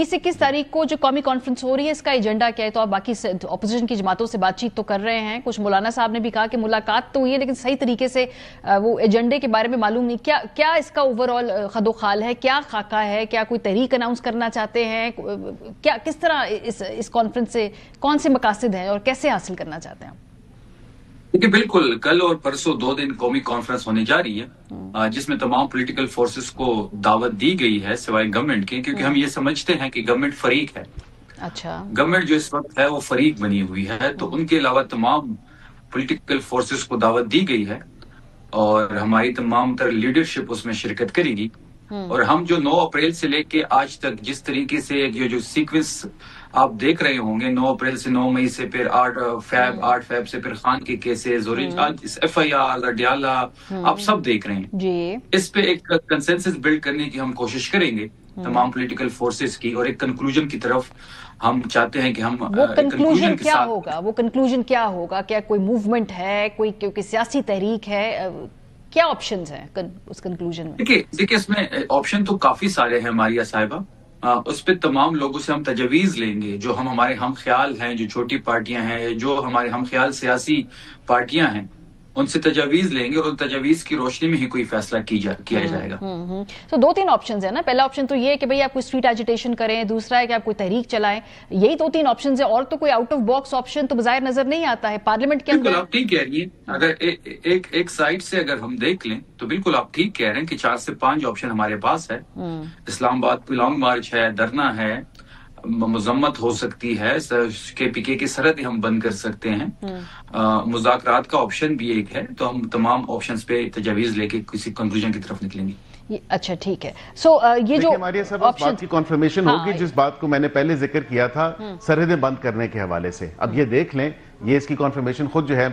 20-21 तारीख को जो कौमी कॉन्फ्रेंस हो रही है, इसका एजेंडा क्या है? तो आप बाकी अपोजिशन की जमातों से बातचीत तो कर रहे हैं, कुछ मौलाना साहब ने भी कहा कि मुलाकात तो हुई है लेकिन सही तरीके से वो एजेंडे के बारे में मालूम नहीं। क्या इसका ओवरऑल खदोखाल है, क्या खाका है, क्या कोई तहरीक अनाउंस करना चाहते हैं, क्या किस तरह इस कॉन्फ्रेंस से कौन से मकासद हैं और कैसे हासिल करना चाहते हैं? देखिए, बिल्कुल कल और परसों 2 दिन कौमी कॉन्फ्रेंस होने जा रही है, जिसमें तमाम पॉलिटिकल फोर्सेस को दावत दी गई है सिवाय गवर्नमेंट के, क्योंकि हम ये समझते हैं कि गवर्नमेंट फरीक है। अच्छा, गवर्नमेंट जो इस वक्त है वो फरीक बनी हुई है, तो उनके अलावा तमाम पॉलिटिकल फोर्सेस को दावत दी गई है और हमारी तमाम तरह लीडरशिप उसमें शिरकत करेगी। और हम जो 9 अप्रैल से लेके आज तक जिस तरीके से जो सीक्वेंस आप देख रहे होंगे, 9 अप्रैल से 9 मई से फिर 8 फैब से फिर खान के केसेस और FIR अडियाला आप सब देख रहे हैं जी। इस पे एक कंसेंसस बिल्ड करने की हम कोशिश करेंगे तमाम पॉलिटिकल फोर्सेस की, और एक कंक्लूजन की तरफ हम चाहते हैं कि हम वो कंक्लूजन क्या होगा? वो कंक्लूजन क्या होगा? क्या कोई मूवमेंट है, कोई सियासी तहरीक है, क्या ऑप्शंस हैं उस कंक्लूजन में? देखिए इसमें ऑप्शन तो काफी सारे हैं मारिया साहिबा। उस पे तमाम लोगों से हम तजवीज लेंगे, जो हमारे हम ख्याल हैं, जो छोटी पार्टियां हैं, जो हमारे हम ख्याल सियासी पार्टियां हैं, उनसे तजवीज लेंगे और उन तजवीज की रोशनी में ही कोई फैसला किया जाएगा। तो 2-3 ऑप्शंस है ना। पहला ऑप्शन तो ये है कि भाई आप कोई स्ट्रीट एजिटेशन करें, दूसरा है कि आप कोई तहरीक चलाएं। यही 2-3 ऑप्शंस है, और तो कोई आउट ऑफ बॉक्स ऑप्शन तो बाहर नजर नहीं आता है पार्लियामेंट के अंदर। आप ठीक कह रही हैं, अगर एक साइड से अगर हम देख लें तो बिल्कुल आप ठीक कह रहे हैं कि 4 से 5 ऑप्शन हमारे पास है। इस्लामाबाद पे लॉन्ग मार्च है, धरना है, मजम्मत हो सकती है, KPK की सरहद हम बंद कर सकते हैं, मुज़ाकरात का ऑप्शन भी एक है। तो हम तमाम ऑप्शंस पे तजवीज लेके किसी कंक्लूजन की तरफ निकलेंगे। अच्छा, ठीक है। ये जो हमारी सब बात की कॉन्फर्मेशन होगी, जिस बात को मैंने पहले जिक्र किया था सरहदें बंद करने के हवाले से। अब ये देख लें, ये इसकी कॉन्फर्मेशन खुद जो है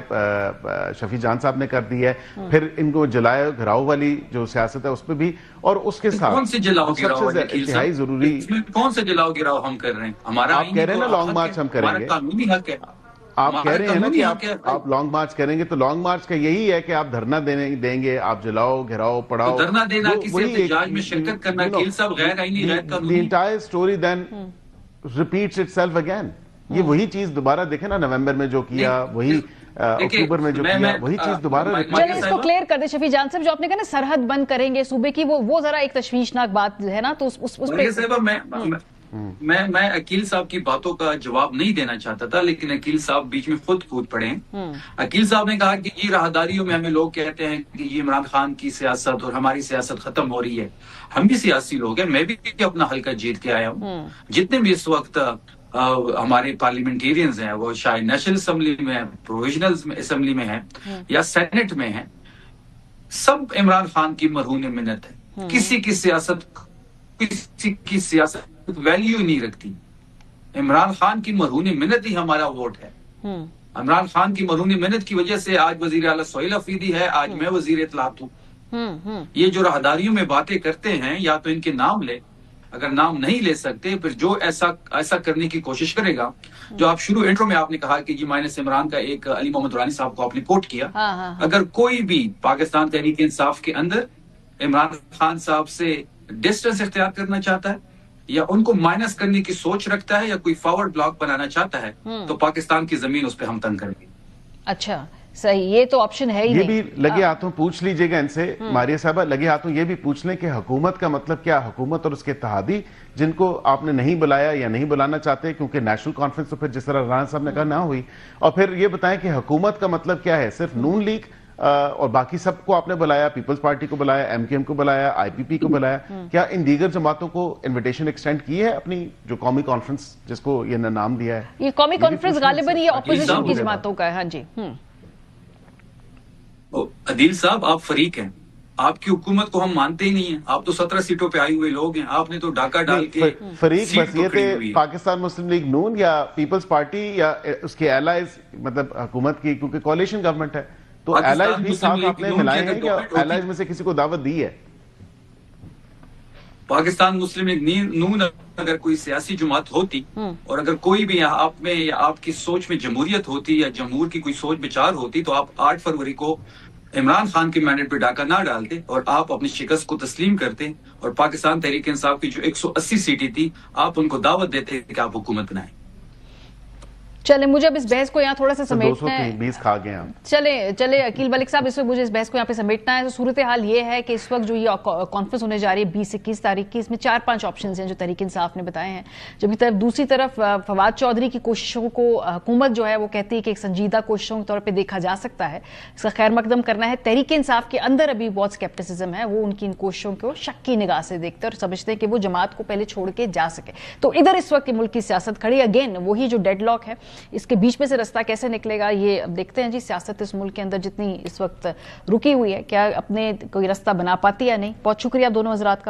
शफी जान साहब ने कर दी है। फिर इनको जलाओ घिराव वाली जो सियासत है उस पर भी, और उसके साथ कौन से जलाओ गिराव इंतहाई जरूरी, कौन से जलाओ गिराव हम कर रहे हैं? हमारा आप कह रहे हैं ना लॉन्ग मार्च हम करेंगे, कानूनी हक है। आप कह रहे हैं ना कि आप लॉन्ग मार्च करेंगे, तो लॉन्ग मार्च का यही है कि आप धरना देंगे, आप जलाओ घिराओ पढ़ाओ, तो धरना देना, किसी एहतजाज में शिरकत करना, कील साहब गैर आईनी गैर कानूनी। The entire story then repeats itself again। ये वही चीज दोबारा देखे ना, नवंबर में जो किया, वही अक्टूबर में जो किया, वही चीज दोबारा। चलिए इसको क्लियर कर दे शफी जान साहब, जो आपने कहा ना सरहद बंद करेंगे सूबे की, वो जरा एक तशवीशनाक बात है ना, तो उस पे मैं अकील साहब की बातों का जवाब नहीं देना चाहता था, लेकिन अकील साहब बीच में खुद कूद पड़े हैं। अकील साहब ने कहा कि ये राहदारियों में हमें लोग कहते हैं कि ये इमरान खान की सियासत और हमारी सियासत खत्म हो रही है। हम भी सियासी लोग हैं, मैं भी अपना हल्का जीत के आया हूँ। जितने भी इस वक्त हमारे पार्लियामेंटेरियंस हैं, वो शायद नेशनल असेंबली में है, प्रोविजनल असेंबली में है या सेनेट में है, सब इमरान खान की मरहून मिन्नत है। किसी की सियासत वैल्यू नहीं रखती। इमरान खान की मरहून मिन्नत ही हमारा वोट है। इमरान खान की मरहून मिन्नत की वजह से आज वजीर आला सोहेल अफरीदी है, आज मैं वजीर इत्तलात हूँ। ये जो राहदारियों में बातें करते हैं, या तो इनके नाम ले, अगर नाम नहीं ले सकते फिर जो ऐसा करने की कोशिश करेगा, जो आप शुरू इंट्रो में आपने कहा कि जी माइनस इमरान का एक अली मोहम्मद दुरानी साहब को आपने कोट किया। अगर कोई भी पाकिस्तान तहरीक इंसाफ के अंदर इमरान खान साहब से डिस्टेंस इख्तियार करना चाहता है, या उनको माइनस करने की सोच रखता है, या कोई फॉरवर्ड ब्लॉक बनाना चाहता है, तो पाकिस्तान की जमीन उस पर हम तंग करेंगे। अच्छा, सही, ये तो ऑप्शन है ही ये नहीं। भी लगे हाथों पूछ लीजिएगा इनसे, मारिया साहबा, लगे हाथों ये भी पूछ लें कि हुकूमत का मतलब क्या, हुकूमत और उसके इत्तेहादी जिनको आपने नहीं बुलाया या नहीं बुलाना चाहते, क्योंकि नेशनल कॉन्फ्रेंस तो फिर जिस तरह राना साहब ने कहा ना हुई। और फिर ये बताएं कि हुकूमत का मतलब क्या है? सिर्फ नून लीग और बाकी सबको आपने बुलाया, पीपल्स पार्टी को बुलाया, MKM को बुलाया, IPP को बुलाया, क्या इन दीगर जमातों को इन्विटेशन एक्सटेंड की है अपनी जो कौमी कॉन्फ्रेंस जिसको ये नाम दिया है? ये कौमी कॉन्फ्रेंस गालिबन ये ऑपोजिशन की जमातों का है। हाँ जी। अदील साहब, आप फरीक हैं, आपकी हुकूमत को हम मानते ही नहीं है। आप तो 17 सीटों पे आए हुए लोग हैं, आपने तो डाका डाल के फरीक बस ये थे पाकिस्तान मुस्लिम लीग नून या पीपल्स पार्टी या उसके एलाइज, मतलब हुकूमत की, क्योंकि कोalition गवर्नमेंट है, तो एलाइज भी साथ आपने मिलाए हैं या एलाइज में से किसी को दावत दी है? पाकिस्तान मुस्लिम लीग नून अगर कोई सियासी जमात होती, और अगर कोई भी आप में या आपकी सोच में जमहूरियत होती या जमहूर की कोई सोच विचार होती, तो आप 8 फरवरी को इमरान खान के मैंडेट पे डाका ना डालते और आप अपनी शिकस्त को तस्लीम करते और पाकिस्तान तहरीक इंसाफ की जो 180 सीटें थी आप उनको दावत देते कि आप हुकूमत बनाएं। चले, मुझे अब इस बहस को यहाँ थोड़ा सा समेटना है। 220 खा गए हम। चले अकील मलिक साहब, इस वक्त मुझे इस बहस को यहाँ पे समेटना है। तो सूरत हाल ये है कि इस वक्त जो ये कॉन्फ्रेंस होने जा रही है 20-21 तारीख की, इसमें 4-5 ऑप्शन हैं जो तहरीक इंसाफ ने बताए हैं, जबकि तरफ दूसरी तरफ फवाद चौधरी की कोशिशों को हुकूमत जो है वो कहती है कि एक संजीदा कोशिशों के तौर पर देखा जा सकता है, इसका खैर मकदम करना है। तहरीक इंसाफ के अंदर अभी बहुत स्केप्टिसिज्म है, वो उनकी इन कोशिशों को शक की निगाह से देखते हैं और समझते हैं कि वो जमात को पहले छोड़ के जा सके। तो इधर इस वक्त मुल्क की सियासत खड़ी, अगेन वही जो डेडलॉक है, इसके बीच में से रास्ता कैसे निकलेगा ये अब देखते हैं जी। सियासत इस मुल्क के अंदर जितनी इस वक्त रुकी हुई है, क्या अपने कोई रास्ता बना पाती है या नहीं। बहुत शुक्रिया दोनों हजरात का।